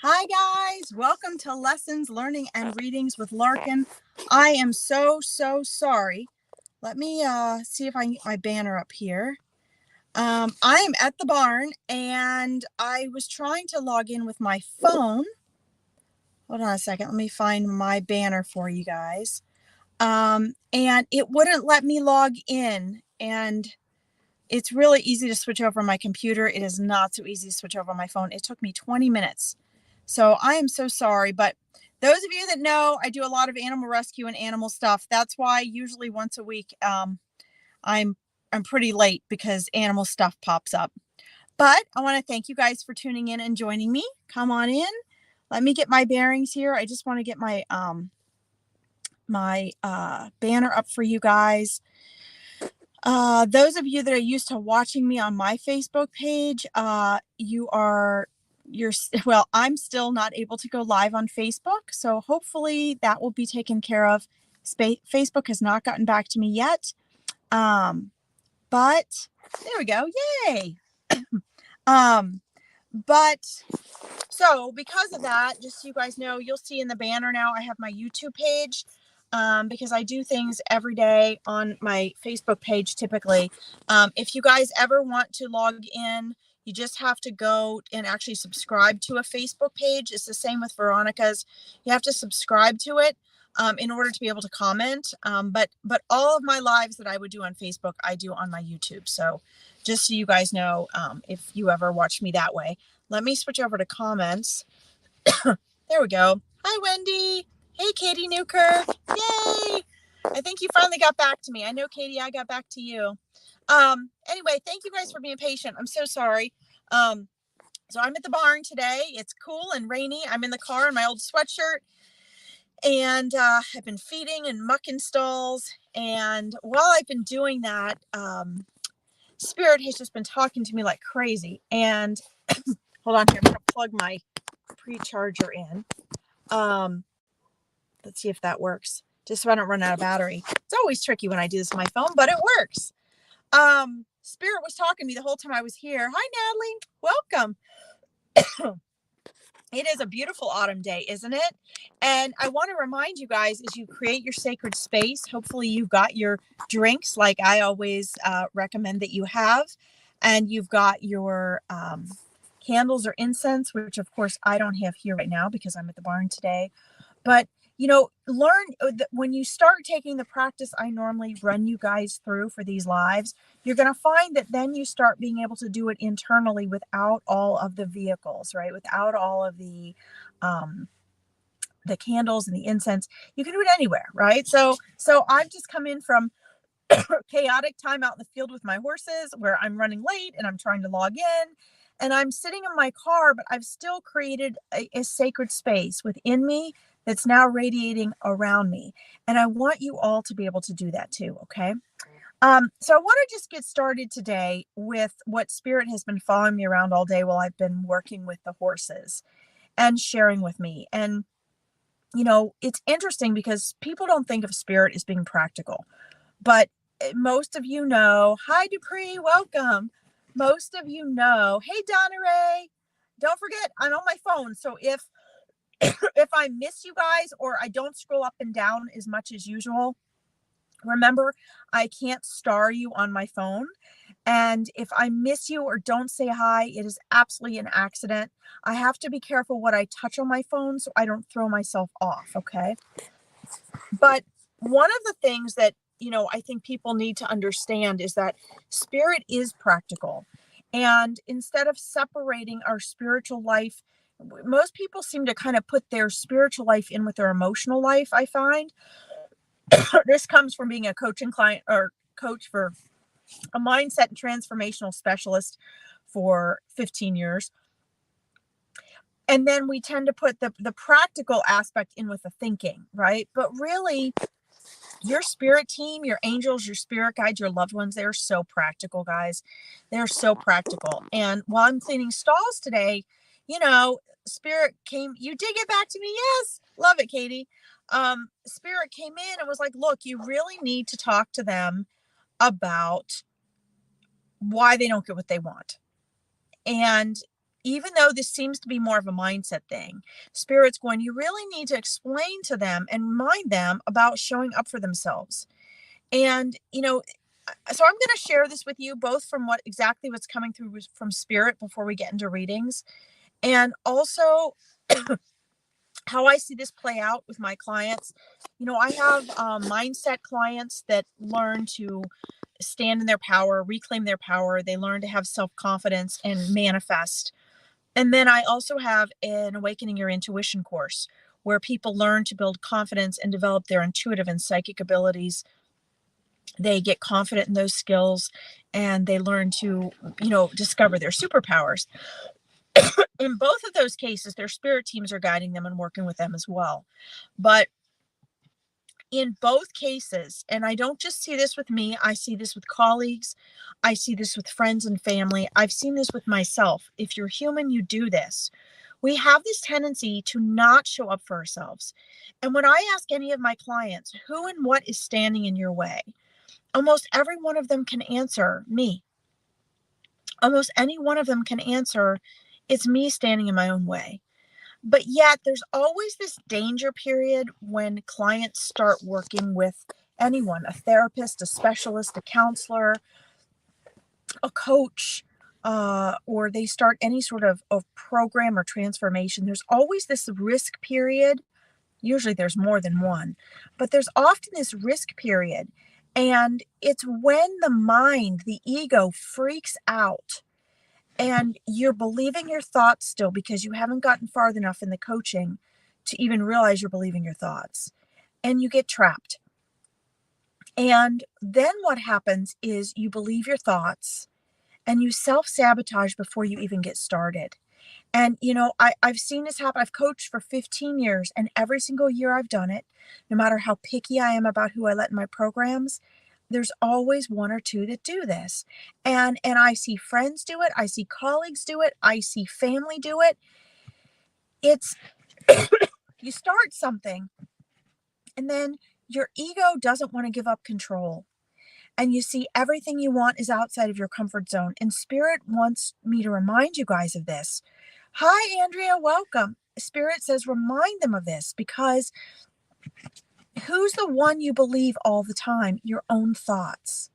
Hi guys, welcome to Lessons, Learning, and Readings with Larkin. I am so sorry. Let me see if I can get my banner up here. I am at the barn and I was trying to log in with my phone. Hold on a second, let me find my banner for you guys. And it wouldn't let me log in, and it's really easy to switch over my computer. It is not so easy to switch over my phone. It took me 20 minutes. So I am so sorry, but those of you that know, I do a lot of animal rescue and animal stuff. That's why usually once a week, I'm pretty late because animal stuff pops up. But I want to thank you guys for tuning in and joining me. Come on in. Let me get my bearings here. I just want to get my banner up for you guys. Those of you that are used to watching me on my Facebook page, I'm still not able to go live on Facebook, so hopefully that will be taken care of. Facebook has not gotten back to me yet, but there we go. Yay. But so because of that, just so you guys know, you'll see in the banner now I have my YouTube page, because I do things every day on my Facebook page typically. If you guys ever want to log in, you just have to go and actually subscribe to a Facebook page. It's the same with Veronica's. You have to subscribe to it in order to be able to comment. But all of my lives that I would do on Facebook, I do on my YouTube. So just so you guys know, if you ever watch me that way. Let me switch over to comments. There we go. Hi, Wendy. Hey, Katie Newkirk. Yay. I think you finally got back to me. I know, Katie, I got back to you. Anyway, thank you guys for being patient. I'm so sorry. So I'm at the barn today. It's cool and rainy. I'm in the car in my old sweatshirt. And I've been feeding and mucking stalls. And while I've been doing that, Spirit has just been talking to me like crazy. And hold on here. I'm going to plug my pre-charger in. Let's see if that works. Just so I don't run out of battery. It's always tricky when I do this on my phone, but it works. Spirit was talking to me the whole time I was here. Hi, Natalie. Welcome. It is a beautiful autumn day, isn't it? And I want to remind you guys, as you create your sacred space, hopefully you've got your drinks like I always recommend that you have. And you've got your candles or incense, which of course I don't have here right now because I'm at the barn today. But, you know, learn when you start taking the practice I normally run you guys through for these lives, you're going to find that then you start being able to do it internally without all of the vehicles, right? Without all of the candles and the incense. You can do it anywhere, right? So I've just come in from chaotic time out in the field with my horses where I'm running late and I'm trying to log in. And I'm sitting in my car, but I've still created a sacred space within me that's now radiating around me. And I want you all to be able to do that too, okay? So I want to just get started today with what Spirit has been following me around all day while I've been working with the horses and sharing with me. And, you know, it's interesting because people don't think of Spirit as being practical, but most of you know, hi Dupree, welcome. Most of you know, hey Donna Ray, don't forget I'm on my phone. So if I miss you guys or I don't scroll up and down as much as usual, remember I can't star you on my phone. And if I miss you or don't say hi, it is absolutely an accident. I have to be careful what I touch on my phone so I don't throw myself off, okay? But one of the things that, you know, I think people need to understand is that Spirit is practical. And instead of separating our spiritual life, most people seem to kind of put their spiritual life in with their emotional life, I find. This comes from being a coach and client or coach for a mindset and transformational specialist for 15 years. And then we tend to put the practical aspect in with the thinking, right? But really, your spirit team, your angels, your spirit guides, your loved ones, they're so practical, guys. They're so practical. And while I'm cleaning stalls today, you know, Spirit came, you did get back to me. Yes. Love it, Katie. Spirit came in and was like, look, you really need to talk to them about why they don't get what they want. And even though this seems to be more of a mindset thing, Spirit's going, you really need to explain to them and remind them about showing up for themselves. And, so I'm going to share this with you both from what's coming through from Spirit before we get into readings, and also how I see this play out with my clients. I have mindset clients that learn to stand in their power, reclaim their power. They learn to have self-confidence and manifest. And then I also have an Awakening Your Intuition course where people learn to build confidence and develop their intuitive and psychic abilities. They get confident in those skills and they learn to, discover their superpowers. In both of those cases, their spirit teams are guiding them and working with them as well. But in both cases, and I don't just see this with me, I see this with colleagues, I see this with friends and family, I've seen this with myself. If you're human, you do this. We have this tendency to not show up for ourselves. And when I ask any of my clients, who and what is standing in your way? Almost every one of them can answer me. Almost any one of them can answer, it's me standing in my own way. But yet there's always this danger period when clients start working with anyone, a therapist, a specialist, a counselor, a coach, or they start any sort of program or transformation. There's always this risk period. Usually there's more than one, but there's often this risk period. And it's when the mind, the ego freaks out and you're believing your thoughts still because you haven't gotten far enough in the coaching to even realize you're believing your thoughts, and you get trapped. And then what happens is you believe your thoughts and you self-sabotage before you even get started. And, I've seen this happen. I've coached for 15 years, and every single year I've done it, no matter how picky I am about who I let in my programs, there's always one or two that do this. And I see friends do it. I see colleagues do it. I see family do it. It's, you start something and then your ego doesn't want to give up control. And you see everything you want is outside of your comfort zone. And Spirit wants me to remind you guys of this. Hi, Andrea, welcome. Spirit says remind them of this, because who's the one you believe all the time? Your own thoughts.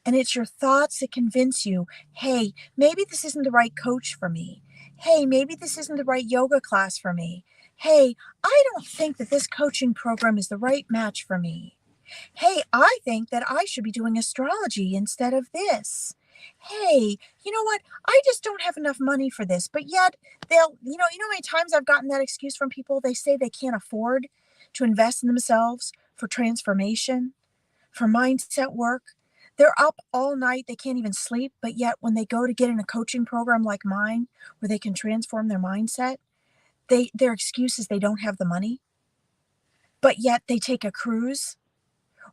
And it's your thoughts that convince you, hey, maybe this isn't the right coach for me. Hey, maybe this isn't the right yoga class for me. Hey, I don't think that this coaching program is the right match for me. Hey, I think that I should be doing astrology instead of this. Hey, you know what? I just don't have enough money for this. But yet they'll, how many times I've gotten that excuse from people? They say they can't afford to invest in themselves for transformation, for mindset work. They're up all night. They can't even sleep. But yet when they go to get in a coaching program like mine, where they can transform their mindset, their excuse is they don't have the money. But yet they take a cruise,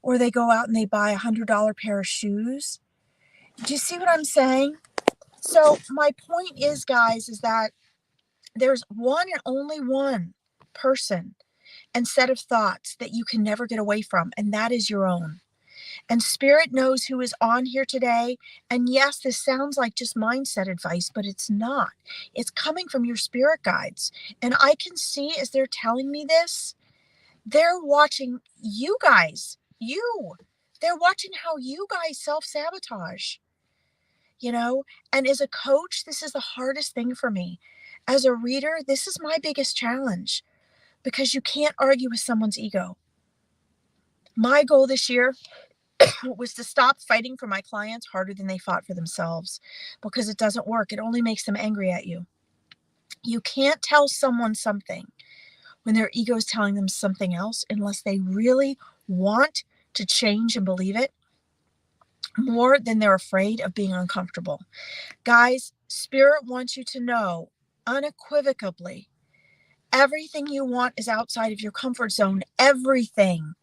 or they go out and they buy $100 pair of shoes. Do you see what I'm saying? So my point is, guys, is that there's one and only one person and set of thoughts that you can never get away from, and that is your own. And Spirit knows who is on here today. And yes, this sounds like just mindset advice, but it's not. It's coming from your spirit guides. And I can see, as they're telling me this, they're watching you guys. They're watching how you guys self-sabotage, and as a coach, this is the hardest thing for me. As a reader, this is my biggest challenge, because you can't argue with someone's ego. My goal this year was to stop fighting for my clients harder than they fought for themselves, because it doesn't work. It only makes them angry at you. You can't tell someone something when their ego is telling them something else unless they really want to change and believe it more than they're afraid of being uncomfortable. Guys, Spirit wants you to know unequivocally, everything you want is outside of your comfort zone. Everything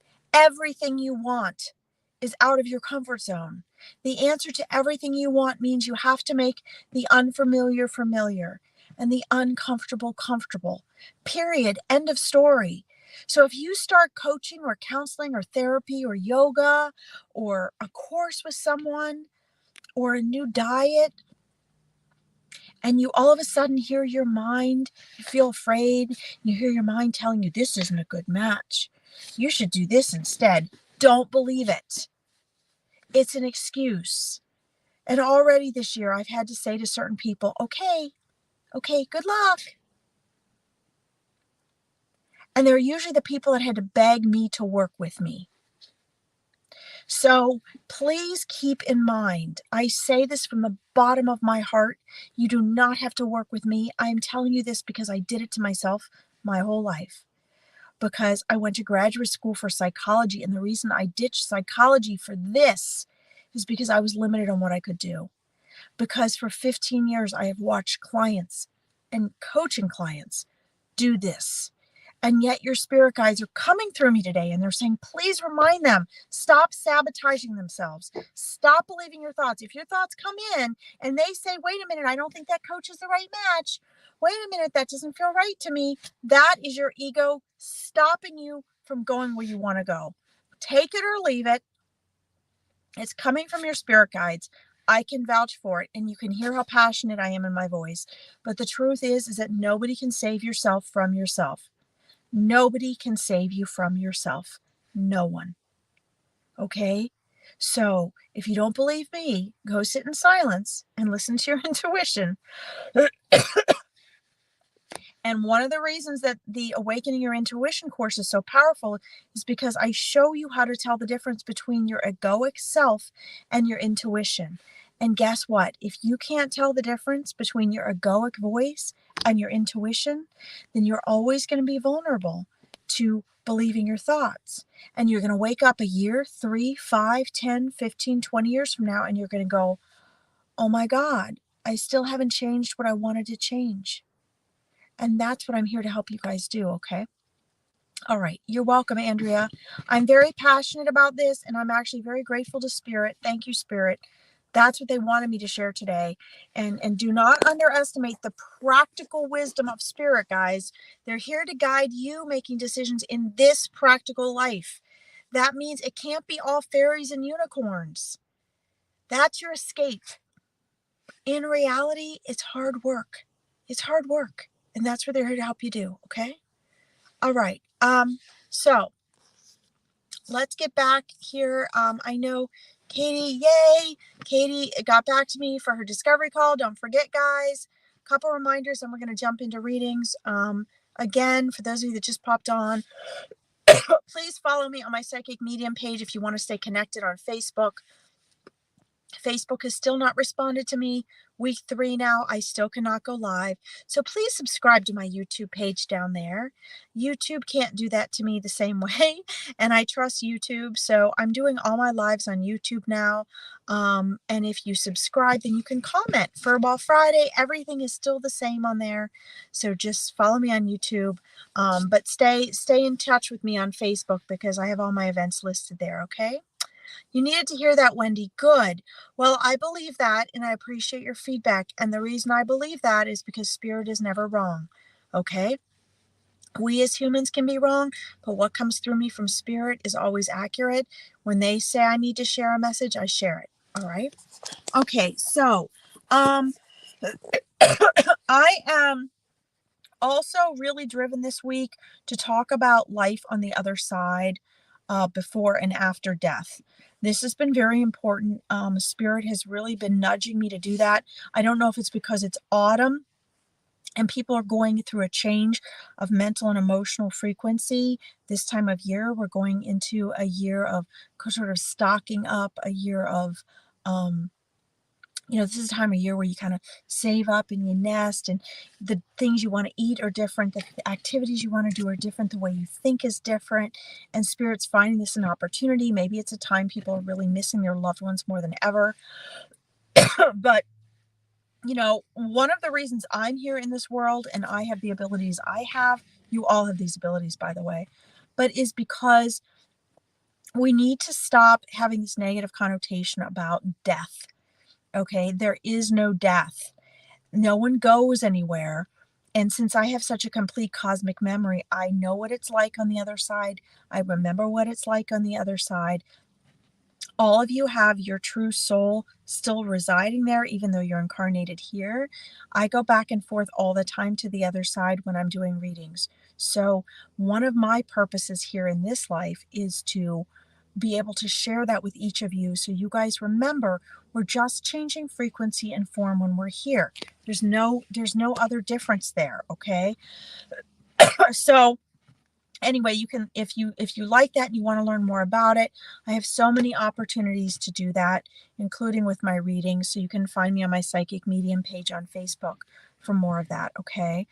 you want is out of your comfort zone. The answer to everything you want means you have to make the unfamiliar familiar and the uncomfortable comfortable. Period. End of story. So if you start coaching or counseling or therapy or yoga or a course with someone or a new diet, And you all of a sudden hear your mind, you feel afraid, you hear your mind telling you this isn't a good match. You should do this instead. Don't believe it. It's an excuse. And already this year I've had to say to certain people, okay, good luck. And they're usually the people that had to beg me to work with me. So please keep in mind, I say this from the bottom of my heart. You do not have to work with me. I am telling you this because I did it to myself my whole life. Because I went to graduate school for psychology. And the reason I ditched psychology for this is because I was limited on what I could do. Because for 15 years, I have watched clients and coaching clients do this. And yet your spirit guides are coming through me today and they're saying, please remind them, stop sabotaging themselves. Stop believing your thoughts. If your thoughts come in and they say, wait a minute, I don't think that coach is the right match. Wait a minute, that doesn't feel right to me. That is your ego stopping you from going where you want to go. Take it or leave it. It's coming from your spirit guides. I can vouch for it, and you can hear how passionate I am in my voice. But the truth is that nobody can save yourself from yourself. Nobody can save you from yourself. No one. Okay? So if you don't believe me, go sit in silence and listen to your intuition. And one of the reasons that the Awakening Your Intuition course is so powerful is because I show you how to tell the difference between your egoic self and your intuition. And guess what? If you can't tell the difference between your egoic voice and your intuition, then you're always going to be vulnerable to believing your thoughts. And you're going to wake up a year, 3, 5, 10, 15, 20 years from now, and you're going to go, oh my God, I still haven't changed what I wanted to change. And that's what I'm here to help you guys do, okay? All right. You're welcome, Andrea. I'm very passionate about this, and I'm actually very grateful to Spirit. Thank you, Spirit. That's what they wanted me to share today. And do not underestimate the practical wisdom of Spirit, guys. They're here to guide you making decisions in this practical life. That means it can't be all fairies and unicorns. That's your escape. In reality, it's hard work. It's hard work. And that's what they're here to help you do, okay? All right. So let's get back here. I know Katie, yay! Katie got back to me for her discovery call. Don't forget, guys. A couple reminders, and we're going to jump into readings. Again, for those of you that just popped on, please follow me on my Psychic Medium page if you want to stay connected on Facebook. Facebook has still not responded to me. Week 3 now, I still cannot go live. So please subscribe to my YouTube page down there. YouTube can't do that to me the same way, and I trust YouTube. So I'm doing all my lives on YouTube now. And if you subscribe, then you can comment. Furball Friday, everything is still the same on there. So just follow me on YouTube. But stay in touch with me on Facebook because I have all my events listed there, okay? You needed to hear that, Wendy. Good. Well, I believe that, and I appreciate your feedback. And the reason I believe that is because Spirit is never wrong. Okay? We as humans can be wrong, but what comes through me from Spirit is always accurate. When they say I need to share a message, I share it. All right? Okay, so I am also really driven this week to talk about life on the other side, before and after death. This has been very important. Spirit has really been nudging me to do that. I don't know if it's because it's autumn and people are going through a change of mental and emotional frequency. This time of year, we're going into a year of sort of stocking up, a year of, this is a time of year where you kind of save up and you nest, and the things you want to eat are different. The activities you want to do are different. The way you think is different. And Spirit's finding this an opportunity. Maybe it's a time people are really missing their loved ones more than ever. But, one of the reasons I'm here in this world and I have the abilities I have, you all have these abilities, by the way, but is because we need to stop having this negative connotation about death. Okay, there is no death. No one goes anywhere. And since I have such a complete cosmic memory, I know what it's like on the other side. I remember what it's like on the other side. All of you have your true soul still residing there, even though you're incarnated here. I go back and forth all the time to the other side when I'm doing readings. So, one of my purposes here in this life is to be able to share that with each of you so you guys remember we're just changing frequency and form when we're here. There's no other difference there, okay? So, anyway, you can, if you like that and you want to learn more about it, I have so many opportunities to do that, including with my readings. So you can find me on my Psychic Medium page on Facebook for more of that. Okay.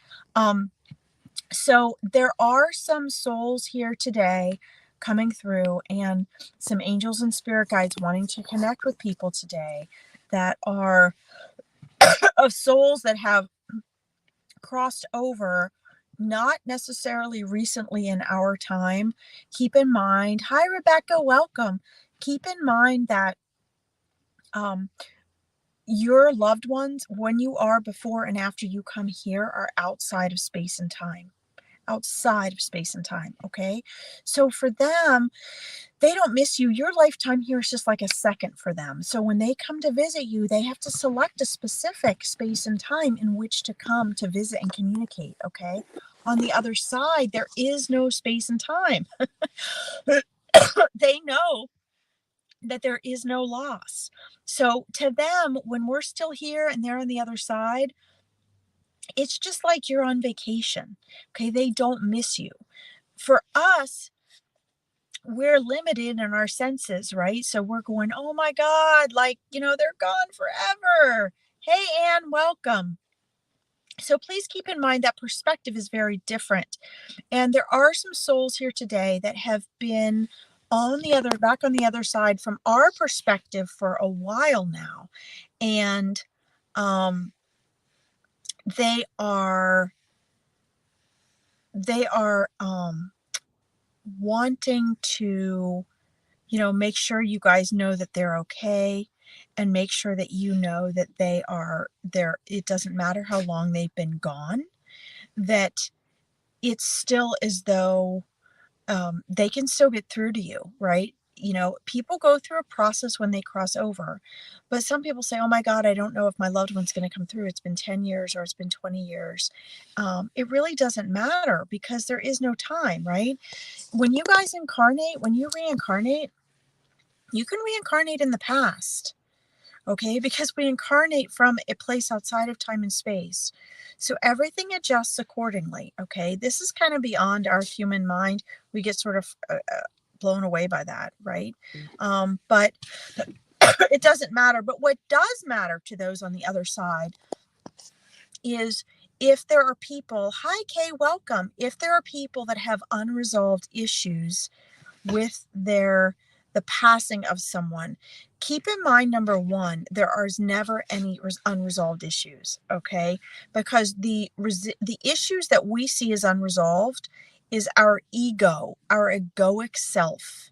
So there are some souls here today coming through, and some angels and spirit guides wanting to connect with people today that are of souls that have crossed over, not necessarily recently in our time. Keep in mind, hi Rebecca, welcome. Keep in mind that um, your loved ones, when you are before and after you come here, are outside of space and time. Outside of space and time. Okay. So for them, they don't miss you. Your lifetime here is just like a second for them. So when they come to visit you, they have to select a specific space and time in which to come to visit and communicate. Okay. On the other side, there is no space and time. They know that there is no loss. So to them, when we're still here and they're on the other side, it's just like you're on vacation. Okay. They don't miss you. For us, we're limited in our senses, right? So we're going, oh my God, like, they're gone forever. Hey, Anne, welcome. So please keep in mind that perspective is very different. And there are some souls here today that have been back on the other side from our perspective for a while now. And um, they are, wanting to make sure you guys know that they're okay, and make sure that you know that they are there. It doesn't matter how long they've been gone, that it's still as though they can still get through to you, right? People go through a process when they cross over, but some people say, oh my God, I don't know if my loved one's going to come through. It's been 10 years or it's been 20 years. It really doesn't matter because there is no time, right? When you guys incarnate, when you reincarnate, you can reincarnate in the past, okay? Because we incarnate from a place outside of time and space. So everything adjusts accordingly, okay? This is kind of beyond our human mind. We get sort of blown away by that, right? But it doesn't matter. But what does matter to those on the other side is if there are people, hi Kay, welcome. If there are people that have unresolved issues with the passing of someone, keep in mind, number one, there are never any unresolved issues, okay? Because the issues that we see as unresolved is our ego, our egoic self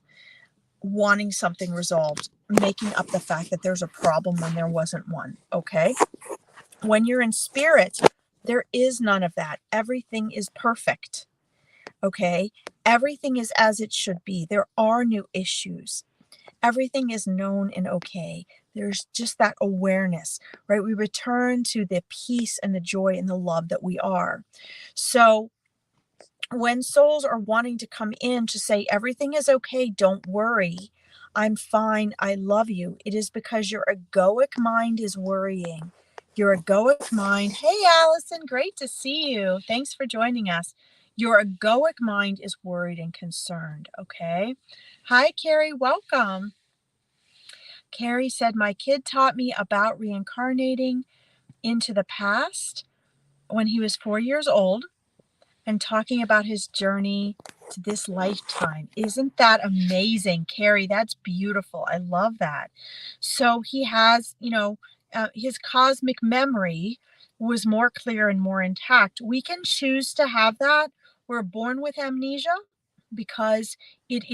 wanting something resolved, making up the fact that there's a problem when there wasn't one, okay? When you're in spirit, there is none of that. Everything is perfect. Okay. Everything is as it should be. There are no issues. Everything is known and okay. There's just that awareness, right? We return to the peace and the joy and the love that we are. So when souls are wanting to come in to say, everything is okay, don't worry, I'm fine, I love you, it is because your egoic mind is worrying. Your egoic mind, hey Allison, great to see you. Thanks for joining us. Your egoic mind is worried and concerned, okay? Hi, Carrie, welcome. Carrie said, my kid taught me about reincarnating into the past when he was 4 years old and talking about his journey to this lifetime. Isn't that amazing, Carrie? That's beautiful. I love that. So he has, his cosmic memory was more clear and more intact. We can choose to have that. We're born with amnesia because it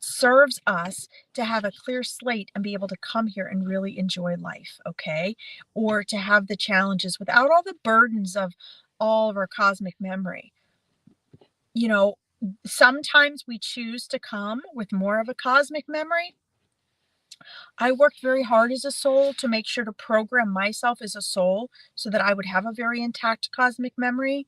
serves us to have a clear slate and be able to come here and really enjoy life, okay? Or to have the challenges without all the burdens of all of our cosmic memory. Sometimes we choose to come with more of a cosmic memory. I worked very hard as a soul to make sure to program myself as a soul so that I would have a very intact cosmic memory.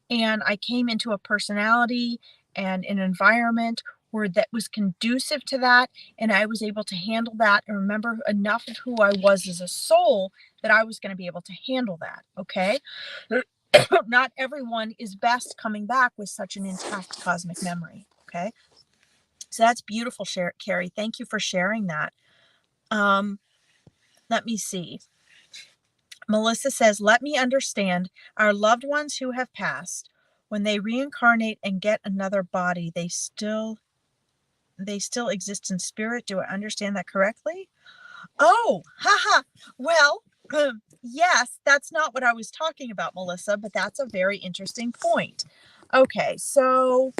And I came into a personality and an environment where that was conducive to that. And I was able to handle that and remember enough of who I was as a soul that I was going to be able to handle that. Okay. Not everyone is best coming back with such an intact cosmic memory. Okay. So that's beautiful, Carrie. Thank you for sharing that. Let me see. Melissa says, let me understand our loved ones who have passed. When they reincarnate and get another body, they still exist in spirit. Do I understand that correctly? Oh, haha. Well, yes, that's not what I was talking about, Melissa, but that's a very interesting point. Okay, so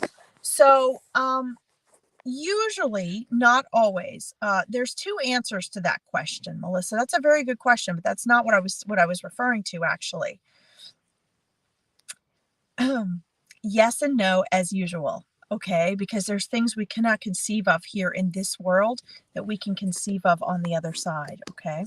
usually, not always. There's two answers to that question, Melissa. That's a very good question, but that's not what I was referring to actually. Yes and no as usual. Okay, because there's things we cannot conceive of here in this world that we can conceive of on the other side. Okay.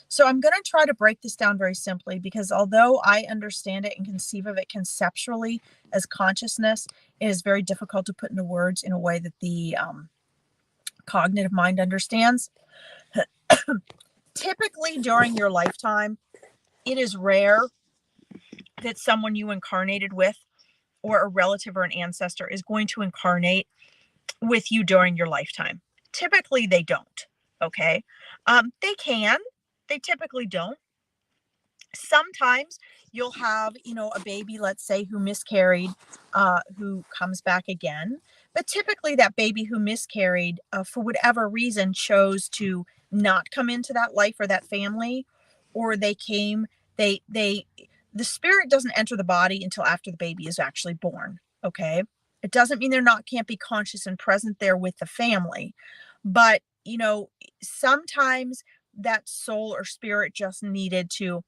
So I'm going to try to break this down very simply because although I understand it and conceive of it conceptually as consciousness, it is very difficult to put into words in a way that the cognitive mind understands. Typically during your lifetime, it is rare that someone you incarnated with or a relative or an ancestor is going to incarnate with you during your lifetime. Typically they don't. Okay. They can, they typically don't. Sometimes you'll have, a baby, let's say, who miscarried, who comes back again. But typically that baby who miscarried, for whatever reason, chose to not come into that life or that family, or they came, the spirit doesn't enter the body until after the baby is actually born. Okay. It doesn't mean they're not, can't be conscious and present there with the family. But, sometimes that soul or spirit just needed to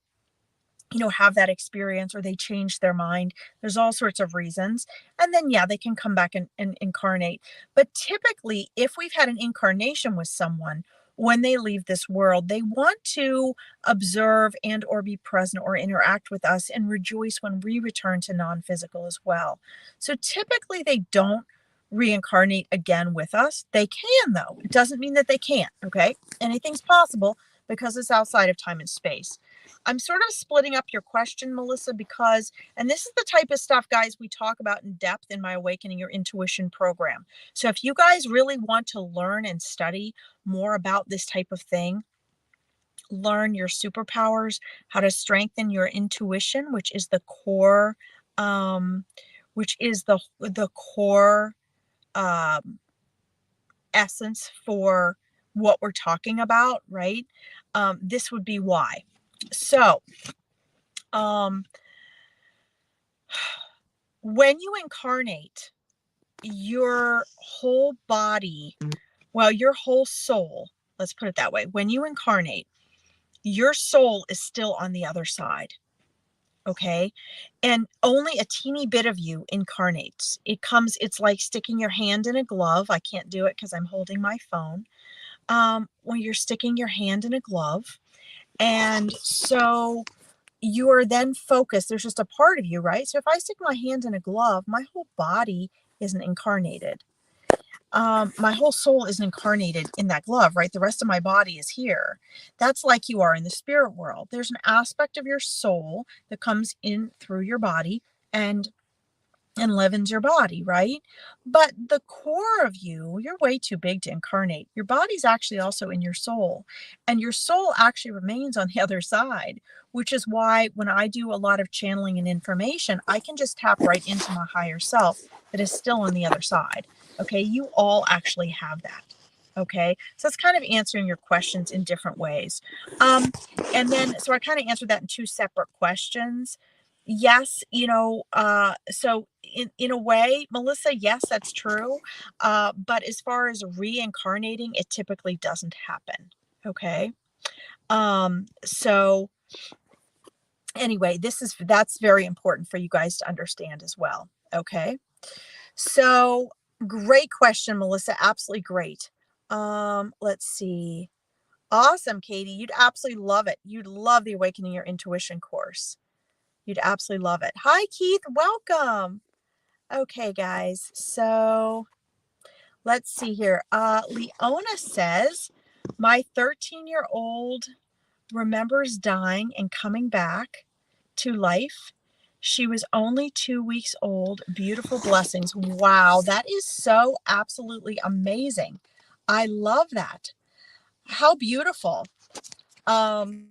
have that experience, or they change their mind. There's all sorts of reasons. And then, yeah, they can come back and incarnate. But typically, if we've had an incarnation with someone, when they leave this world, they want to observe and or be present or interact with us and rejoice when we return to non-physical as well. So typically they don't reincarnate again with us. They can, though. It doesn't mean that they can't. Okay. Anything's possible because it's outside of time and space. I'm sort of splitting up your question, Melissa, because, and this is the type of stuff, guys, we talk about in depth in my Awakening Your Intuition program. So if you guys really want to learn and study more about this type of thing, learn your superpowers, how to strengthen your intuition, which is the core, core essence for what we're talking about, right? This would be why. So, when you incarnate, your whole body, well, your whole soul, let's put it that way. When you incarnate, your soul is still on the other side. Okay. And only a teeny bit of you incarnates. It's like sticking your hand in a glove. I can't do it because I'm holding my phone. When you're sticking your hand in a glove. And so you are then focused. There's just a part of you, right? So if I stick my hand in a glove, my whole body isn't incarnated. My whole soul isn't incarnated in that glove, right? The rest of my body is here. That's like you are in the spirit world. There's an aspect of your soul that comes in through your body and livens your body, right? But the core of you, you're way too big to incarnate. Your body's actually also in your soul, and your soul actually remains on the other side, which is why when I do a lot of channeling and information, I can just tap right into my higher self that is still on the other side. Okay, you all actually have that. Okay, so it's kind of answering your questions in different ways. And then, so I kind of answered that in two separate questions. Yes, so in a way, Melissa, yes, that's true. But as far as reincarnating, it typically doesn't happen. Okay. So anyway, that's very important for you guys to understand as well. Okay. So great question, Melissa. Absolutely great. Let's see. Awesome, Katie. You'd absolutely love it. You'd love the Awakening Your Intuition course. You'd absolutely love it. Hi, Keith. Welcome. Okay, guys. So let's see here. Leona says, my 13-year-old remembers dying and coming back to life. She was only 2 weeks old. Beautiful blessings. Wow, that is so absolutely amazing. I love that. How beautiful. Um,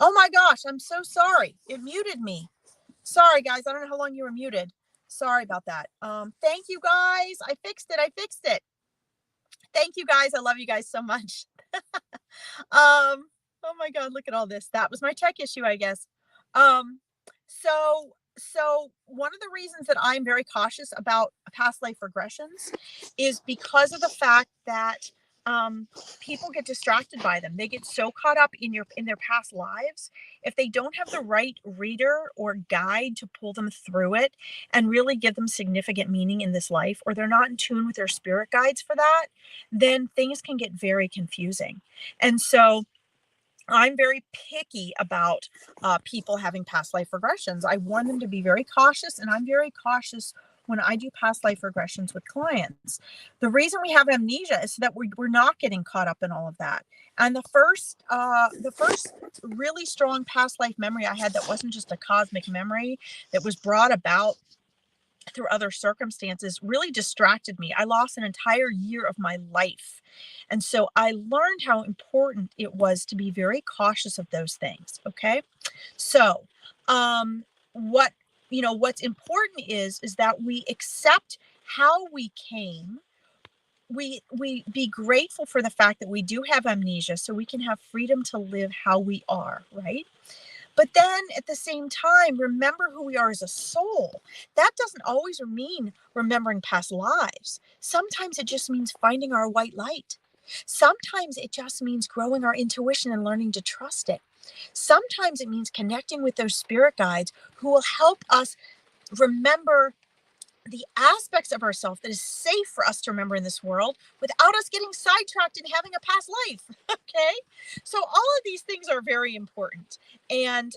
oh my gosh, I'm so sorry. It muted me. Sorry, guys. I don't know how long you were muted. Sorry about that. Thank you, guys. I fixed it. I fixed it. Thank you, guys. I love you guys so much. Oh my God, look at all this. That was my tech issue, I guess. Um, so one of the reasons that I'm very cautious about past life regressions is because of the fact that people get distracted by them. They get so caught up in their past lives. If they don't have the right reader or guide to pull them through it and really give them significant meaning in this life, or they're not in tune with their spirit guides for that, then things can get very confusing. And so I'm very picky about people having past life regressions. I want them to be very cautious, and I'm very cautious when I do past life regressions with clients. The reason we have amnesia is so that we're not getting caught up in all of that. And the first really strong past life memory I had that wasn't just a cosmic memory, that was brought about through other circumstances, really distracted me. I lost an entire year of my life. And so I learned how important it was to be very cautious of those things. Okay. So, what, what's important is that we accept how we came. We be grateful for the fact that we do have amnesia so we can have freedom to live how we are, right? But then at the same time, remember who we are as a soul. That doesn't always mean remembering past lives. Sometimes it just means finding our white light. Sometimes it just means growing our intuition and learning to trust it. Sometimes it means connecting with those spirit guides who will help us remember the aspects of ourselves that is safe for us to remember in this world without us getting sidetracked and having a past life. Okay. So all of these things are very important. And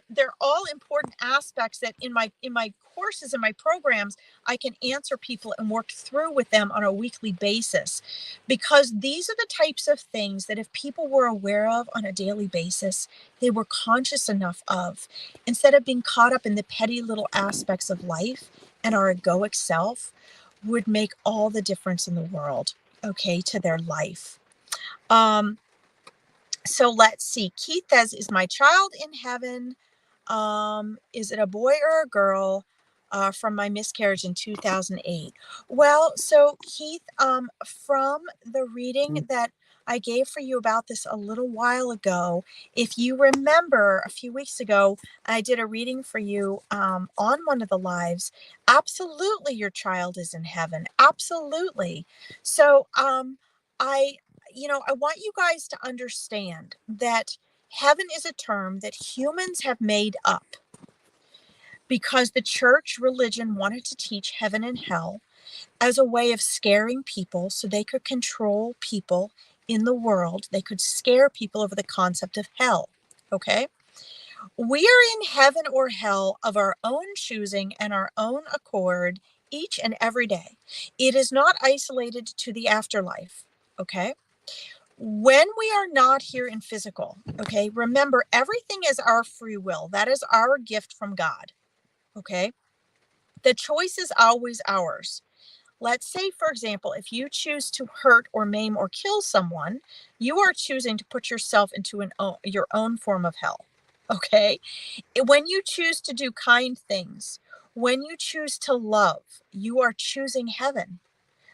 they're all important aspects that in my courses and my programs, I can answer people and work through with them on a weekly basis, because these are the types of things that if people were aware of on a daily basis, they were conscious enough of, instead of being caught up in the petty little aspects of life, and our egoic self, would make all the difference in the world, okay, to their life. Um, so let's see. Keith says, is my child in heaven? Is it a boy or a girl? From my miscarriage in 2008. Well, so Keith, from the reading that I gave for you about this a little while ago, if you remember a few weeks ago, I did a reading for you on one of the lives. Absolutely, your child is in heaven. Absolutely. So, I, I want you guys to understand that heaven is a term that humans have made up because the church religion wanted to teach heaven and hell as a way of scaring people so they could control people in the world. They could scare people over the concept of hell. Okay. We are in heaven or hell of our own choosing and our own accord each and every day. It is not isolated to the afterlife. Okay. When we are not here in physical, okay, remember everything is our free will. That is our gift from God. Okay. The choice is always ours. Let's say, for example, if you choose to hurt or maim or kill someone, you are choosing to put yourself into your own form of hell. Okay. When you choose to do kind things, when you choose to love, you are choosing heaven.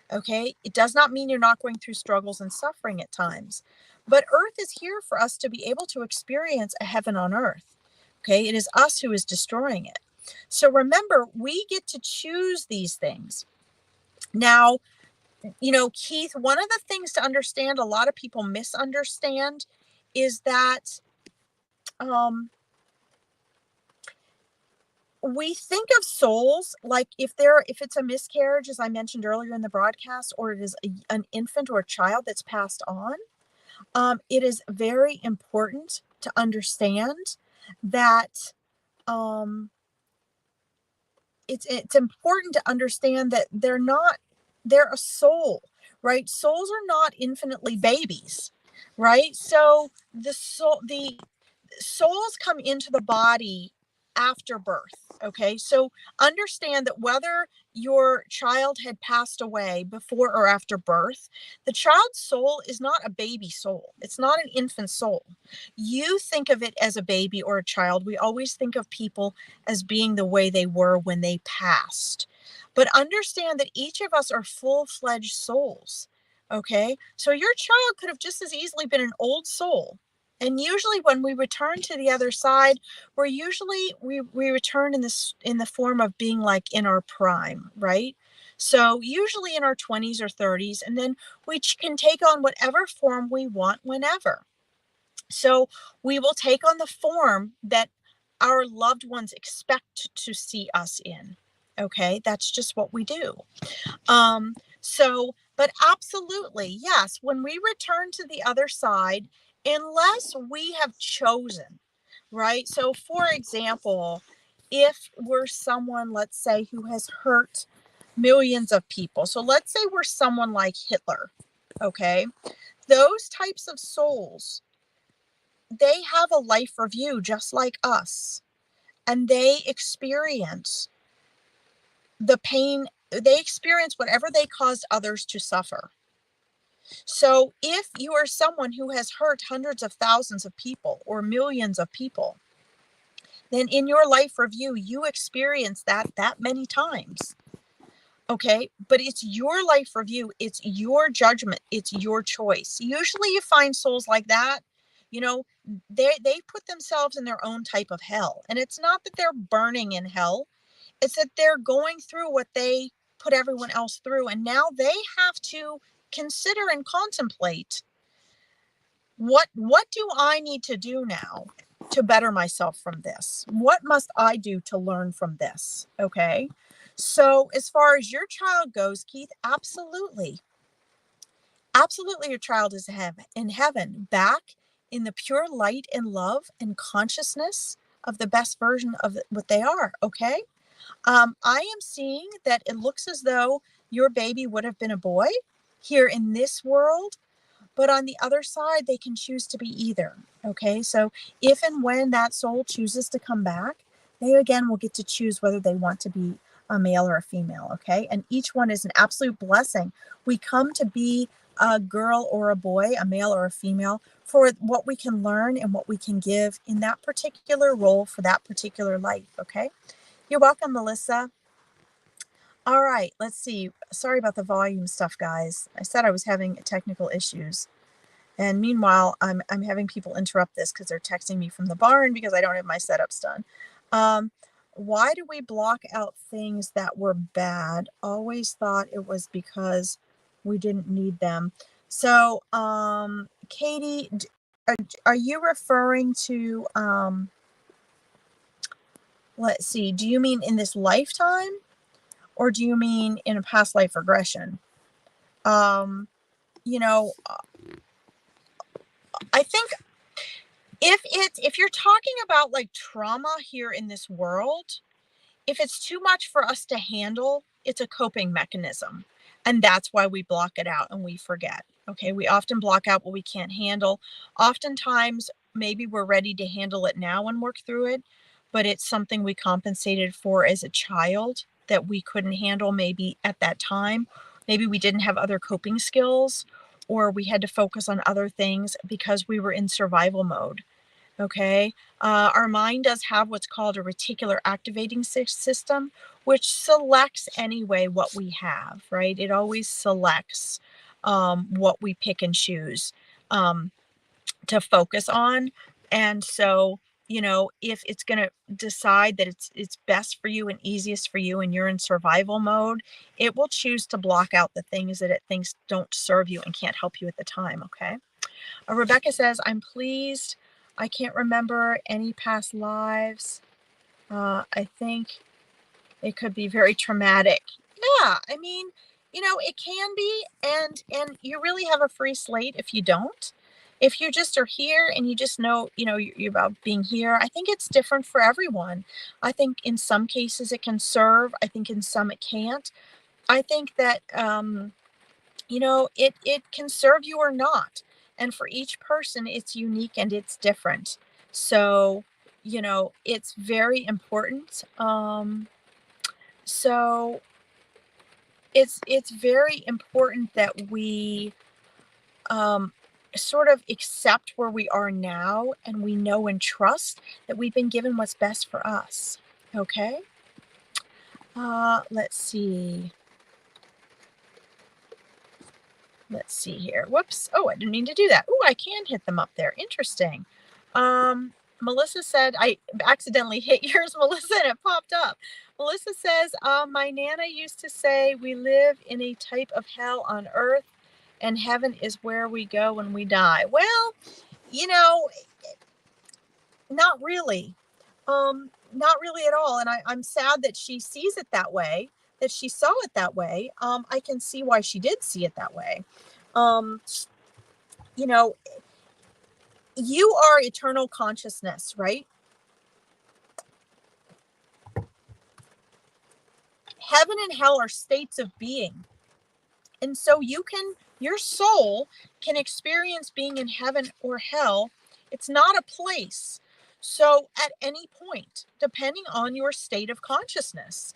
Okay. It does not mean you're not going through struggles and suffering at times, but earth is here for us to be able to experience a heaven on earth. Okay. It is us who is destroying it. So remember, we get to choose these things. Now, Keith, one of the things to understand, a lot of people misunderstand, is that um, we think of souls like if it's a miscarriage, as I mentioned earlier in the broadcast, or it is an infant or a child that's passed on. It is very important to understand that it's important to understand that they're a soul, right? Souls are not infinitely babies, right? So the souls come into the body after birth. Okay. So understand that whether your child had passed away before or after birth, the child's soul is not a baby soul. It's not an infant soul. You think of it as a baby or a child. We always think of people as being the way they were when they passed. But understand that each of us are full-fledged souls. Okay. So your child could have just as easily been an old soul. And usually when we return to the other side, we return in the form of being like in our prime, right? So usually in our 20s or 30s, and then we can take on whatever form we want whenever. So we will take on the form that our loved ones expect to see us in. Okay, that's just what we do. But absolutely, yes, when we return to the other side, unless we have chosen, right? So, for example, if we're someone, let's say, who has hurt millions of people, so let's say we're someone like Hitler, okay? Those types of souls, they have a life review just like us, and they experience the pain, they experience whatever they caused others to suffer. So if you are someone who has hurt hundreds of thousands of people or millions of people, then in your life review, you experience that many times. Okay. But it's your life review. It's your judgment. It's your choice. Usually you find souls like that, they put themselves in their own type of hell. And it's not that they're burning in hell. It's that they're going through what they put everyone else through. And now they have to consider and contemplate, what do I need to do now to better myself from this? What must I do to learn from this? Okay. So as far as your child goes, Keith, absolutely. Absolutely, your child is in heaven, back in the pure light and love and consciousness of the best version of what they are. Okay. I am seeing that it looks as though your baby would have been a boy here in this world, but on the other side, they can choose to be either. Okay. So if and when that soul chooses to come back, they again will get to choose whether they want to be a male or a female. Okay. And each one is an absolute blessing. We come to be a girl or a boy, a male or a female, for what we can learn and what we can give in that particular role for that particular life. Okay. You're welcome, Melissa. All right, let's see. Sorry about the volume stuff, guys. I said I was having technical issues. And meanwhile, I'm having people interrupt this because they're texting me from the barn because I don't have my setups done. Why do we block out things that were bad? Always thought it was because we didn't need them. So, Katie, are you referring to, let's see, do you mean in this lifetime? Or do you mean in a past life regression? I think if you're talking about like trauma here in this world, if it's too much for us to handle, it's a coping mechanism. And that's why we block it out and we forget. Okay. We often block out what we can't handle. Oftentimes, maybe we're ready to handle it now and work through it, but it's something we compensated for as a child that we couldn't handle maybe at that time. Maybe we didn't have other coping skills, or we had to focus on other things because we were in survival mode. Okay. Our mind does have what's called a reticular activating system, which selects anyway what we have, right? It always selects what we pick and choose to focus on. And so, if it's going to decide that it's best for you and easiest for you and you're in survival mode, it will choose to block out the things that it thinks don't serve you and can't help you at the time. Okay. Rebecca says, I'm pleased. I can't remember any past lives. I think it could be very traumatic. Yeah, I mean, it can be, and you really have a free slate if you don't. If you just are here and you just know, you're about being here, I think it's different for everyone. I think in some cases it can serve. I think in some it can't. I think that it can serve you or not. And for each person, it's unique and it's different. So, it's very important. So it's very important that we sort of accept where we are now, and we know and trust that we've been given what's best for us. Okay. Let's see. Let's see here. Whoops. Oh, I didn't mean to do that. Oh, I can hit them up there. Interesting. Melissa said, I accidentally hit yours, Melissa, and it popped up. Melissa says, my Nana used to say, we live in a type of hell on earth, and heaven is where we go when we die. Well, not really. Not really at all. And I'm sad that she sees it that way, that she saw it that way. I can see why she did see it that way. Um, you know, you are eternal consciousness, right? Heaven and hell are states of being. And so your soul can experience being in heaven or hell. It's not a place. So at any point, depending on your state of consciousness.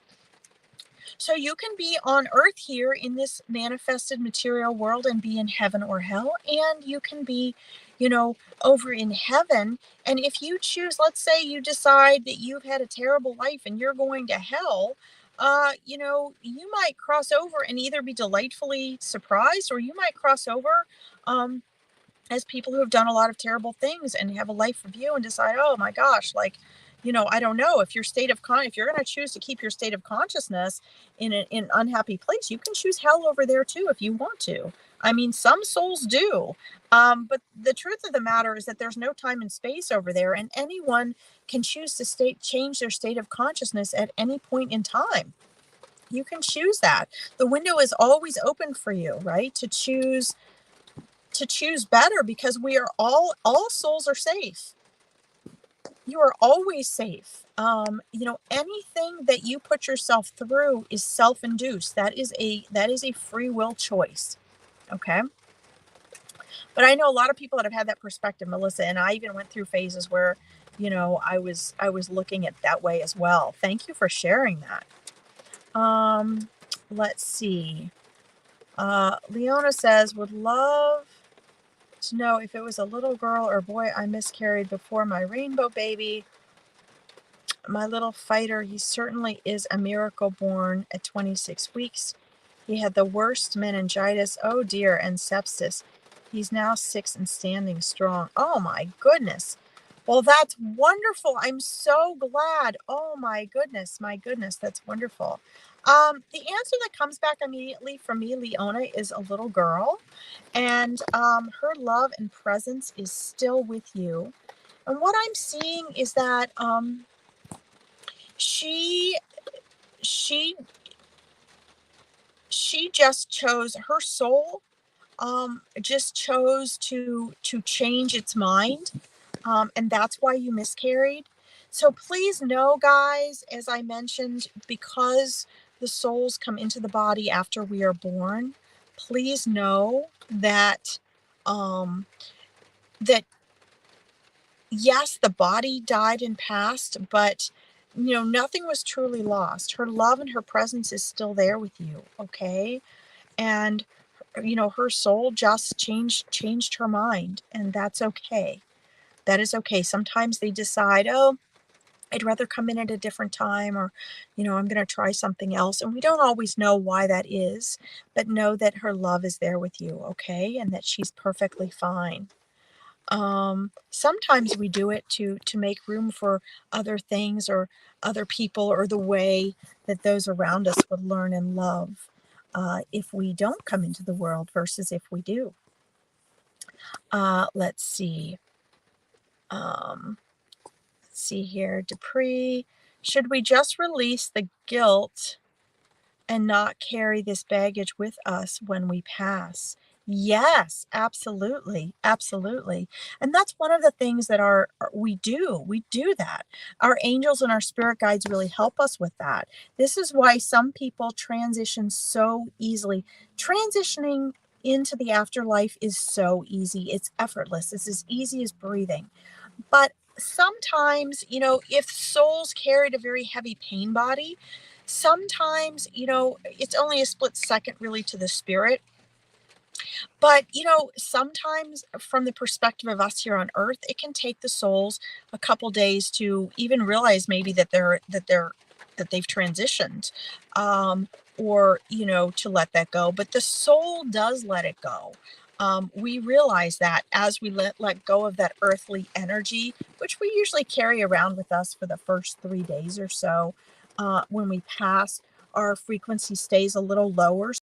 So you can be on earth here in this manifested material world and be in heaven or hell. And you can be, over in heaven. And if you choose, let's say you decide that you've had a terrible life and you're going to hell, you might cross over and either be delightfully surprised, or you might cross over as people who have done a lot of terrible things and have a life review and decide, oh my gosh, like, I don't know, if your state of if you're going to choose to keep your state of consciousness in an unhappy place, you can choose hell over there too if you want to. I mean, some souls do. But the truth of the matter is that there's no time and space over there, and anyone can choose to change their state of consciousness at any point in time. You can choose that. The window is always open for you, right? To choose better, because we are all souls are safe. You are always safe. Anything that you put yourself through is self-induced. That is a free will choice. Okay. But I know a lot of people that have had that perspective, Melissa, and I even went through phases where, I was looking at that way as well. Thank you for sharing that. Let's see. Leona says, would love to know if it was a little girl or boy I miscarried before my rainbow baby. My little fighter, he certainly is a miracle born at 26 weeks. He had the worst meningitis, oh dear, and sepsis. He's now 6 and standing strong. Oh my goodness. Well, that's wonderful. I'm so glad. Oh my goodness, that's wonderful. The answer that comes back immediately from me, Leona, is a little girl, and her love and presence is still with you. And what I'm seeing is that she just chose, her soul just chose to change its mind. and that's why you miscarried. So please know, guys, as I mentioned, because the souls come into the body after we are born, please know that um, that yes, the body died and passed, but nothing was truly lost. Her love and her presence is still there with you, okay? And her soul just changed her mind, and that's okay. That is okay. Sometimes they decide, oh, I'd rather come in at a different time, or I'm going to try something else. And we don't always know why that is, but know that her love is there with you, okay? And that she's perfectly fine. Sometimes we do it to make room for other things or other people, or the way that those around us would learn and love if we don't come into the world versus if we do. Let's see. See here, Dupree. Should we just release the guilt and not carry this baggage with us when we pass? Yes, absolutely. Absolutely. And that's one of the things that we do. We do that. Our angels and our spirit guides really help us with that. This is why some people transition so easily. Transitioning into the afterlife is so easy. It's effortless. It's as easy as breathing. But sometimes, if souls carried a very heavy pain body, sometimes, it's only a split second really to the spirit. But, sometimes from the perspective of us here on earth, it can take the souls a couple days to even realize maybe that they've transitioned, or, to let that go. But the soul does let it go. We realize that as we let go of that earthly energy, which we usually carry around with us for the first 3 days or so, when we pass, our frequency stays a little lower.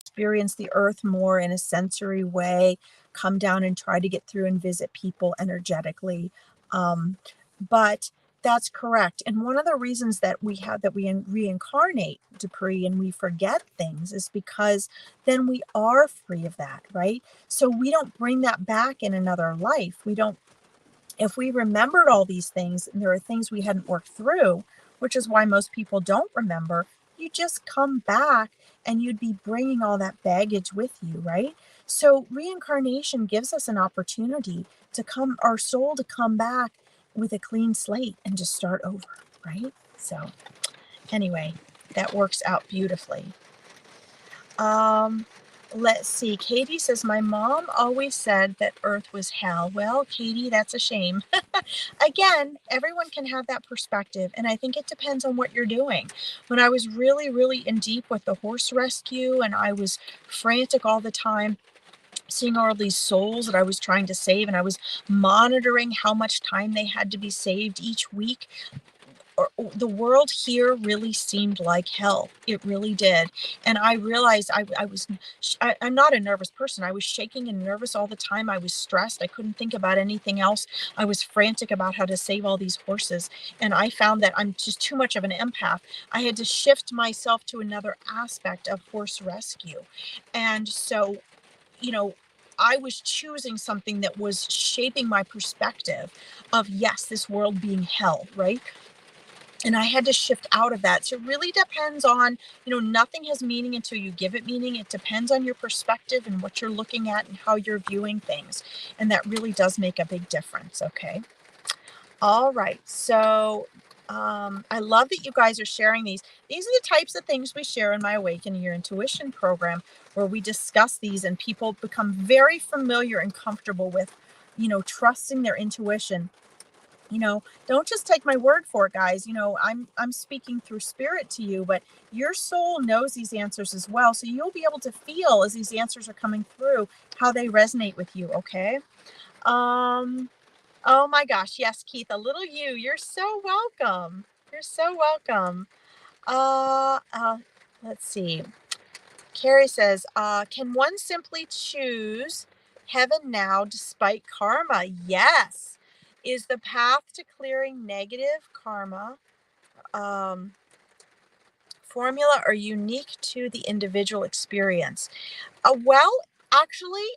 Experience the earth more in a sensory way, come down and try to get through and visit people energetically. But that's correct. And one of the reasons that we reincarnate, Dupree, and we forget things is because then we are free of that, right? So we don't bring that back in another life. We don't If we remembered all these things and there are things we hadn't worked through, which is why most people don't remember, you just come back and you'd be bringing all that baggage with you, right? So reincarnation gives us an opportunity our soul to come back with a clean slate and just start over, right? So anyway, that works out beautifully. Let's see. Katie says, my mom always said that Earth was hell. Well, Katie, that's a shame. Again, everyone can have that perspective, and I think it depends on what you're doing. When I was really, really in deep with the horse rescue, and I was frantic all the time, seeing all these souls that I was trying to save, and I was monitoring how much time they had to be saved each week, the world here really seemed like hell. It really did. And I realized I'm not a nervous person. I was shaking and nervous all the time. I was stressed. I couldn't think about anything else. I was frantic about how to save all these horses. And I found that I'm just too much of an empath. I had to shift myself to another aspect of horse rescue. And so, I was choosing something that was shaping my perspective of, yes, this world being hell, right? And I had to shift out of that. So it really depends on, nothing has meaning until you give it meaning. It depends on your perspective and what you're looking at and how you're viewing things. And that really does make a big difference. Okay. All right. So I love that you guys are sharing these. These are the types of things we share in my Awakening Your Intuition program, where we discuss these and people become very familiar and comfortable with, trusting their intuition. Don't just take my word for it, guys. I'm speaking through spirit to you, but your soul knows these answers as well. So you'll be able to feel, as these answers are coming through, how they resonate with you. Okay. Oh my gosh. Yes, Keith, a little you. You're so welcome. You're so welcome. Uh, uh let's see. Carrie says, can one simply choose heaven now despite karma? Yes. Is the path to clearing negative karma formula or unique to the individual experience? Well, actually,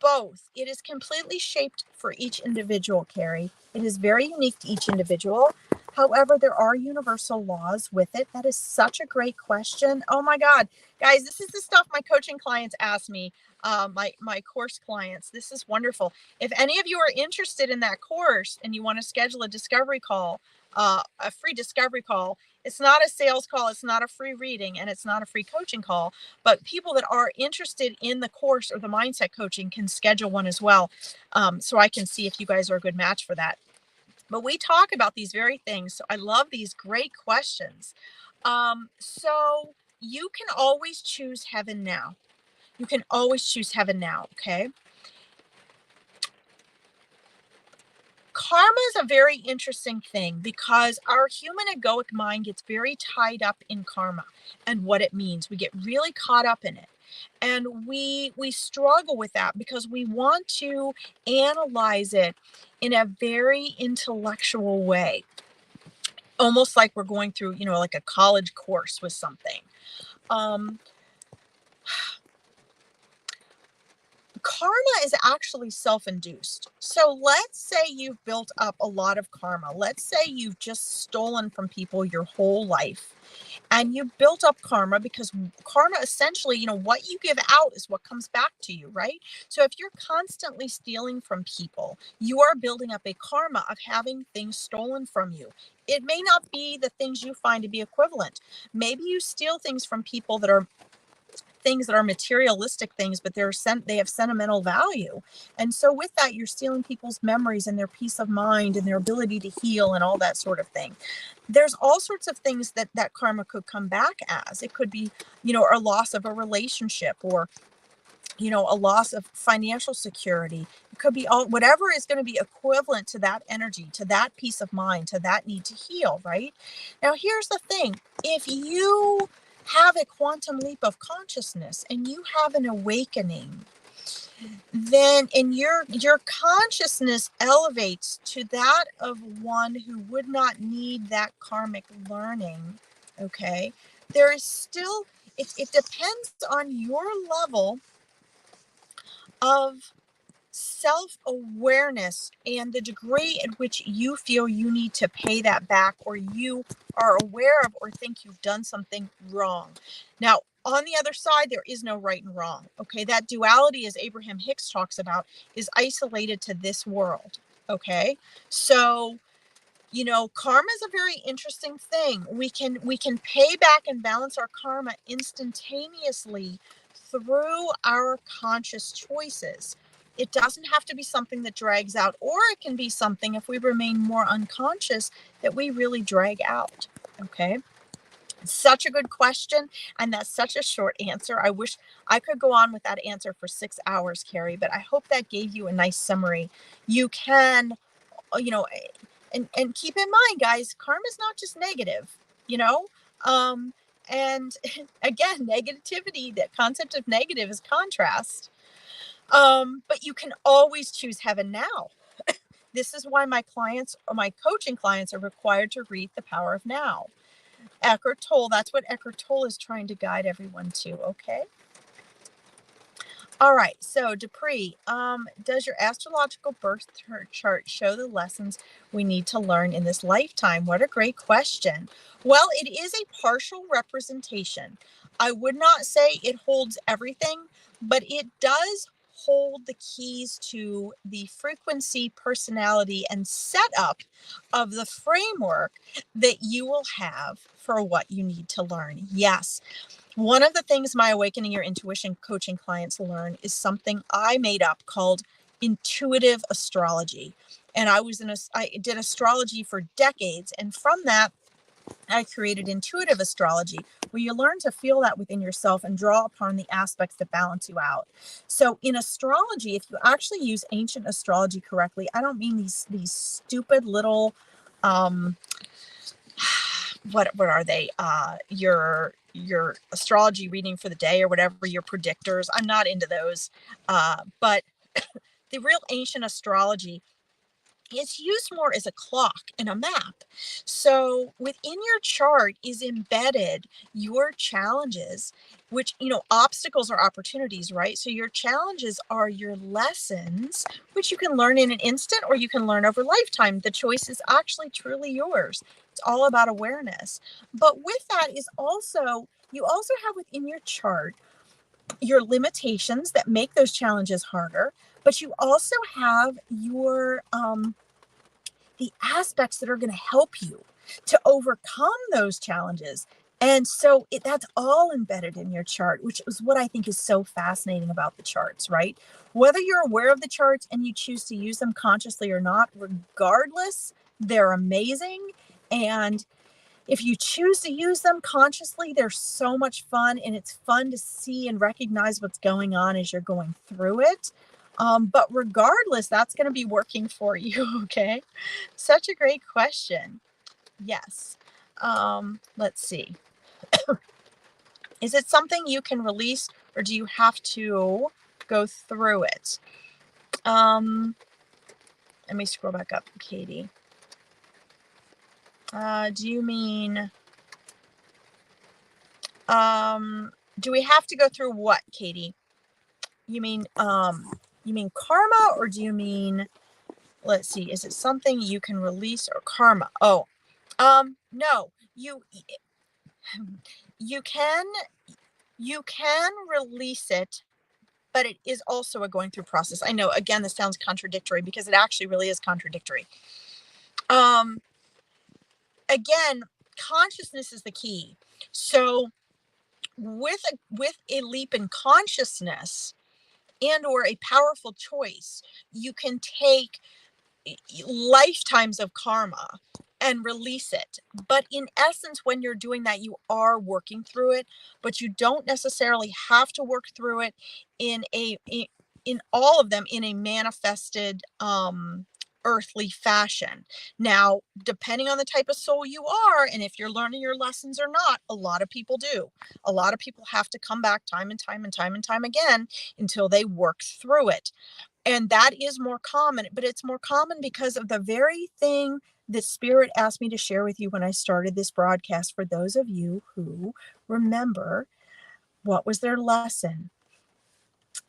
both. It is completely shaped for each individual, Carrie. It is very unique to each individual. However, there are universal laws with it. That is such a great question. Oh my God, guys, this is the stuff my coaching clients ask me, my course clients. This is wonderful. If any of you are interested in that course and you want to schedule a discovery call, a free discovery call, it's not a sales call, it's not a free reading, and it's not a free coaching call, but people that are interested in the course or the mindset coaching can schedule one as well. So I can see if you guys are a good match for that. But we talk about these very things. So I love these great questions. So you can always choose heaven now. You can always choose heaven now. Okay. Karma is a very interesting thing because our human egoic mind gets very tied up in karma and what it means. We get really caught up in it. And we struggle with that because we want to analyze it in a very intellectual way, almost like we're going through, like a college course with something. Karma is actually self-induced. So let's say you've built up a lot of karma. Let's say you've just stolen from people your whole life and you built up karma, because karma essentially, what you give out is what comes back to you, right? So if you're constantly stealing from people, you are building up a karma of having things stolen from you. It may not be the things you find to be equivalent. Maybe you steal things from people that are materialistic things, but they have sentimental value. And so with that, you're stealing people's memories and their peace of mind and their ability to heal and all that sort of thing. There's all sorts of things that karma could come back as. It could be, a loss of a relationship, or a loss of financial security. It could be whatever is going to be equivalent to that energy, to that peace of mind, to that need to heal, right? Now, here's the thing. If you have a quantum leap of consciousness and you have an awakening, then your consciousness elevates to that of one who would not need that karmic learning. Okay, there is still, it depends on your level of self-awareness and the degree in which you feel you need to pay that back, or you are aware of or think you've done something wrong. Now, on the other side, there is no right and wrong. Okay, that duality, as Abraham Hicks talks about, is isolated to this world. Okay, so karma is a very interesting thing. We can pay back and balance our karma instantaneously through our conscious choices. It doesn't have to be something that drags out, or it can be something, if we remain more unconscious, that we really drag out. Okay. Such a good question. And that's such a short answer. I wish I could go on with that answer for 6 hours, Carrie, but I hope that gave you a nice summary. You can, and keep in mind, guys, karma is not just negative, and again, negativity, that concept of negative is contrast. But you can always choose heaven now. This is why my coaching clients are required to read The Power of Now. Eckhart Tolle, that's what Eckhart Tolle is trying to guide everyone to, okay? All right, so Dupree, does your astrological birth chart show the lessons we need to learn in this lifetime? What a great question. Well, it is a partial representation. I would not say it holds everything, but it does hold the keys to the frequency, personality, and setup of the framework that you will have for what you need to learn. Yes. One of the things my Awakening Your Intuition coaching clients learn is something I made up called intuitive astrology. And I did astrology for decades. And from that, I created intuitive astrology, where you learn to feel that within yourself and draw upon the aspects that balance you out. So in astrology, if you actually use ancient astrology correctly, I don't mean these stupid little, what are they? Your astrology reading for the day or whatever, your predictors. I'm not into those. But the real ancient astrology it's used more as a clock and a map. So within your chart is embedded your challenges, which, obstacles are opportunities, right? So your challenges are your lessons, which you can learn in an instant or you can learn over lifetime. The choice is actually truly yours. It's all about awareness. But with that is also, you also have within your chart your limitations that make those challenges harder, but you also have your the aspects that are going to help you to overcome those challenges. And so that's all embedded in your chart, which is what I think is so fascinating about the charts, right? Whether you're aware of the charts and you choose to use them consciously or not, regardless, they're amazing. And if you choose to use them consciously, they're so much fun, and it's fun to see and recognize what's going on as you're going through it. But regardless, that's going to be working for you. Okay. Such a great question. Yes. Let's see. Is it something you can release, or do you have to go through it? Let me scroll back up, Katie. Do you mean, do we have to go through what, Katie? You mean karma, or do you mean, let's see, is it something you can release or karma? Oh, no, you can release it, but it is also a going through process. I know, again, this sounds contradictory because it actually really is contradictory. Again, consciousness is the key. So with a leap in consciousness and or a powerful choice, you can take lifetimes of karma and release it. But in essence, when you're doing that, you are working through it, but you don't necessarily have to work through it in all of them in a manifested earthly fashion. Now, depending on the type of soul you are, and if you're learning your lessons or not, a lot of people do. A lot of people have to come back time and time and time and time again until they work through it. And that is more common, but it's more common because of the very thing that Spirit asked me to share with you when I started this broadcast. For those of you who remember, what was their lesson?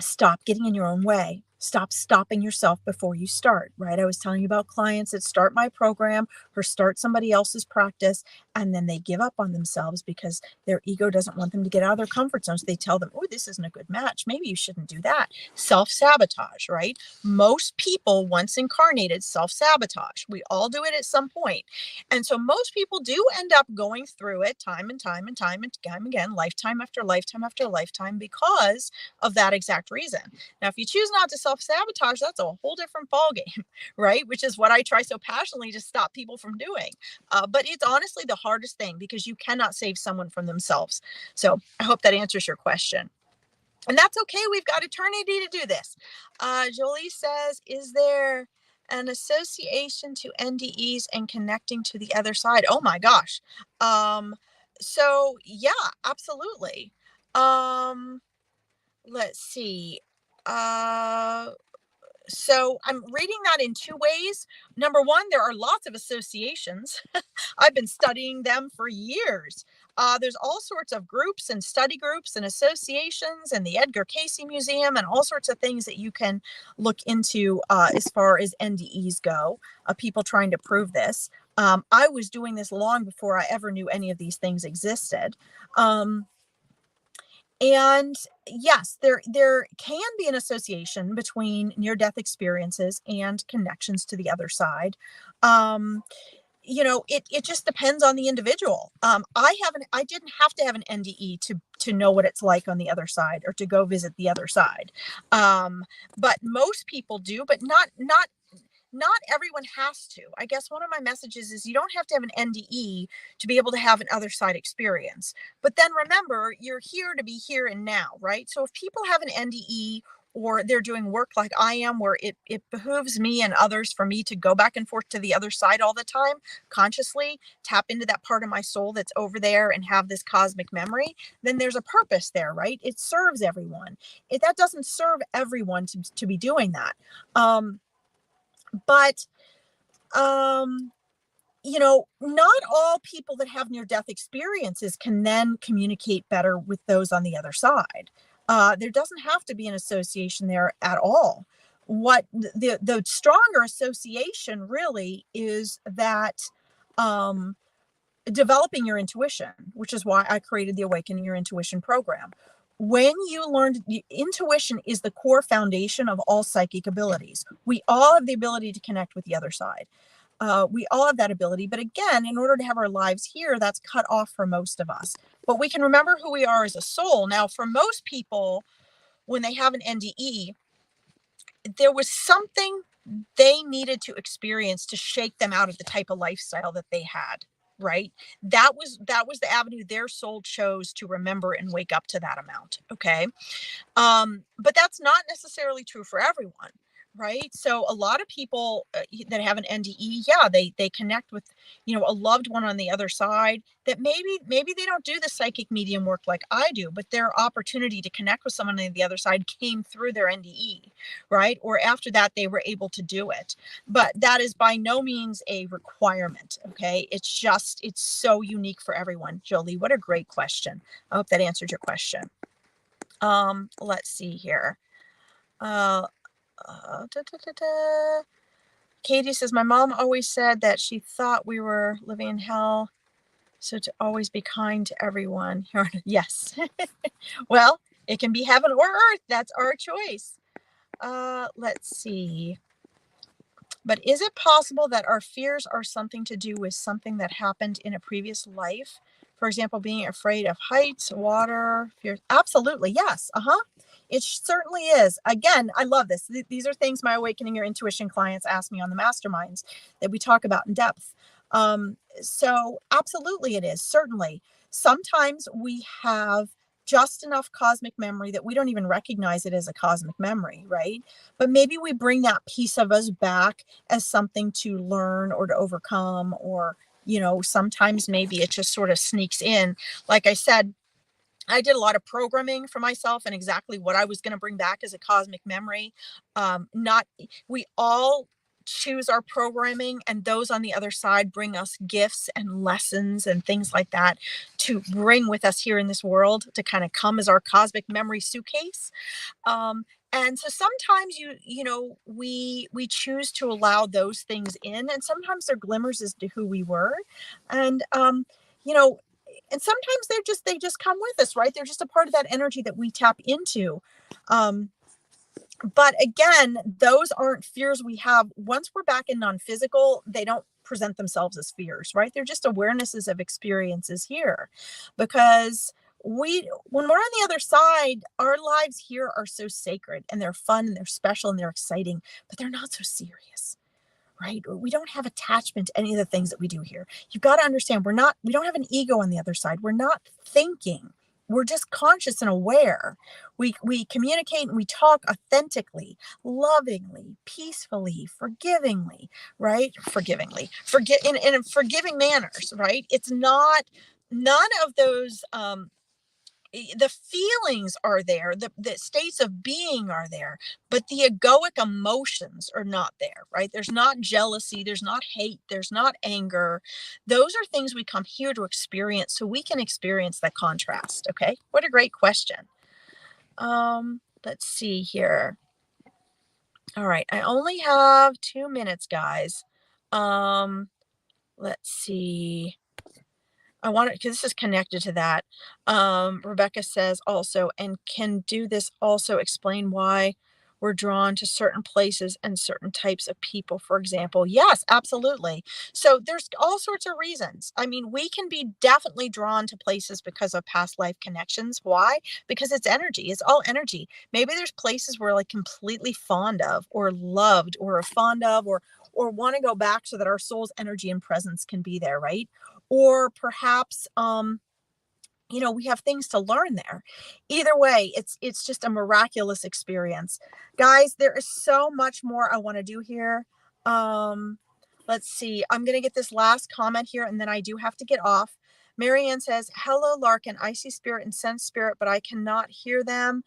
Stop getting in your own way. Stop stopping yourself before you start, right? I was telling you about clients that start my program or start somebody else's practice, and then they give up on themselves because their ego doesn't want them to get out of their comfort zone. So they tell them, oh, this isn't a good match. Maybe you shouldn't do that. Self-sabotage, right? Most people, once incarnated, self-sabotage. We all do it at some point. And so most people do end up going through it time and time and time and time again, lifetime after lifetime after lifetime, because of that exact reason. Now, if you choose not to self-sabotage, that's a whole different ballgame, right? Which is what I try so passionately to stop people from doing. But it's honestly the hardest thing because you cannot save someone from themselves. So I hope that answers your question. And that's okay. We've got eternity to do this. Jolie says, is there an association to NDEs and connecting to the other side? Oh my gosh. So yeah, absolutely. Let's see. So I'm reading that in two ways. Number one, there are lots of associations. I've been studying them for years. There's all sorts of groups and study groups and associations and the Edgar Cayce Museum and all sorts of things that you can look into as far as NDEs go, people trying to prove this. I was doing this long before I ever knew any of these things existed. And yes, there can be an association between near-death experiences and connections to the other side. It just depends on the individual. I didn't have to have an NDE to know what it's like on the other side or to go visit the other side. But most people do, but not everyone has to. I guess one of my messages is you don't have to have an NDE to be able to have an other side experience. But then remember, you're here to be here and now, right? So if people have an NDE or they're doing work like I am, where it behooves me and others for me to go back and forth to the other side all the time, consciously tap into that part of my soul that's over there and have this cosmic memory, then there's a purpose there, right? It serves everyone. That doesn't serve everyone to be doing that. But Not all people that have near-death experiences can then communicate better with those on the other side. There doesn't have to be an association there at all. What the stronger association really is that um, developing your intuition, which is why I created the Awakening Your Intuition program. When you learned, intuition is the core foundation of all psychic abilities. We all have the ability to connect with the other side. We all have that ability. But again, in order to have our lives here, that's cut off for most of us. But we can remember who we are as a soul. Now, for most people, when they have an NDE, there was something they needed to experience to shake them out of the type of lifestyle that they had, right? That was the avenue their soul chose to remember and wake up to that amount. Okay. But that's not necessarily true for everyone, right? So a lot of people that have an NDE, yeah, they connect with, a loved one on the other side that maybe they don't do the psychic medium work like I do, but their opportunity to connect with someone on the other side came through their NDE, right? Or after that, they were able to do it. But that is by no means a requirement, okay? It's so unique for everyone. Jolie, what a great question. I hope that answered your question. Let's see here. Da, da, da, da. Katie says, my mom always said that she thought we were living in hell, so to always be kind to everyone. Yes. Well, it can be heaven or earth. That's our choice. Let's see. But is it possible that our fears are something to do with something that happened in a previous life? For example, being afraid of heights, water, fears. Absolutely. Yes. It certainly is. Again, I love this. These are things my Awakening Your Intuition clients ask me on the masterminds that we talk about in depth. So absolutely it is. Certainly. Sometimes we have just enough cosmic memory that we don't even recognize it as a cosmic memory, right? But maybe we bring that piece of us back as something to learn or to overcome, or, sometimes maybe it just sort of sneaks in. Like I said, I did a lot of programming for myself and exactly what I was going to bring back as a cosmic memory. Not, we all choose our programming, and those on the other side bring us gifts and lessons and things like that to bring with us here in this world, to kind of come as our cosmic memory suitcase. And so sometimes we choose to allow those things in, and sometimes they're glimmers as to who we were. And you know and sometimes they just come with us, right? They're just a part of that energy that we tap into. But again, those aren't fears we have. Once we're back in non-physical, they don't present themselves as fears, right? They're just awarenesses of experiences here. Because when we're on the other side, our lives here are so sacred, and they're fun, and they're special, and they're exciting, but they're not so serious, right? We don't have attachment to any of the things that we do here. You've got to understand, we don't have an ego on the other side. We're not thinking. We're just conscious and aware. We communicate and we talk authentically, lovingly, peacefully, forgivingly, right? In forgiving manners, right? It's not, none of those, the feelings are there, the states of being are there, but the egoic emotions are not there, right? There's not jealousy, there's not hate, there's not anger. Those are things we come here to experience, so we can experience that contrast. Okay, what a great question. Let's see here. All right, I only have 2 minutes, guys. Let's see. I want it because this is connected to that. Rebecca says also, and can do this also explain why we're drawn to certain places and certain types of people, for example? Yes, absolutely. So there's all sorts of reasons. I mean, we can be definitely drawn to places because of past life connections. Why? Because it's energy. It's all energy. Maybe there's places we're like completely fond of, or loved, or are fond of, or want to go back so that our soul's energy and presence can be there, right? Or perhaps we have things to learn there. Either way, it's just a miraculous experience. Guys, there is so much more I want to do here. Let's see. I'm going to get this last comment here, and then I do have to get off. Marianne says, hello, Larkin. I see spirit and sense spirit, but I cannot hear them.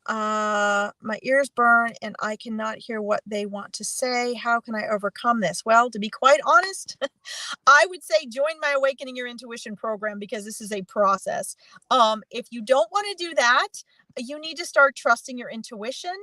My ears burn and I cannot hear what they want to say. How can I overcome this? Well, to be quite honest, I would say join my Awakening Your Intuition program, because this is a process. If you don't want to do that, you need to start trusting your intuition.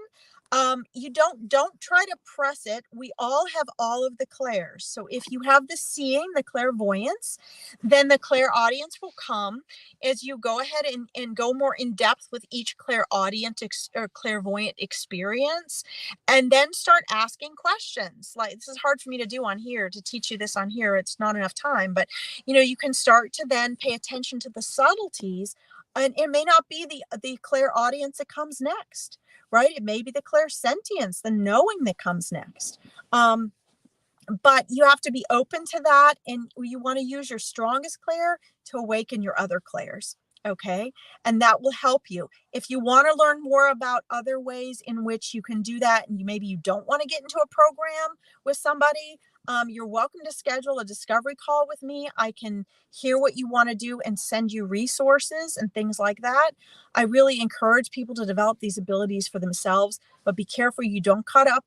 You don't try to press it. We all have all of the clairs. So if you have the seeing, the clairvoyance, then the clairaudience will come as you go ahead and go more in depth with each clairaudient or clairvoyant experience, and then start asking questions. Like, this is hard for me to do on here, to teach you this on here. It's not enough time, but you can start to then pay attention to the subtleties, and it may not be the clairaudience that comes next, right? It may be the clairsentience, the knowing that comes next. But you have to be open to that, and you want to use your strongest clair to awaken your other clairs. Okay. And that will help you. If you want to learn more about other ways in which you can do that, and maybe you don't want to get into a program with somebody, you're welcome to schedule a discovery call with me. I can hear what you want to do and send you resources and things like that. I really encourage people to develop these abilities for themselves, but be careful you don't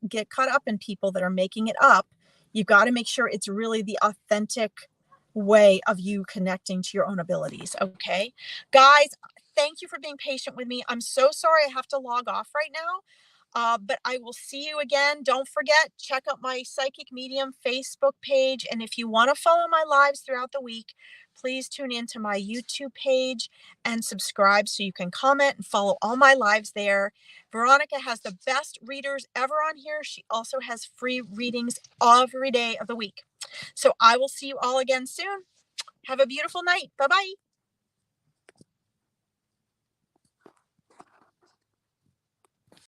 get caught up in people that are making it up. You got to make sure it's really the authentic way of you connecting to your own abilities. Okay, guys, thank you for being patient with me. I'm so sorry I have to log off right now. But I will see you again. Don't forget, check out my Psychic Medium Facebook page. And if you want to follow my lives throughout the week, please tune into my YouTube page and subscribe so you can comment and follow all my lives there. Veronica has the best readers ever on here. She also has free readings every day of the week. So I will see you all again soon. Have a beautiful night. Bye-bye.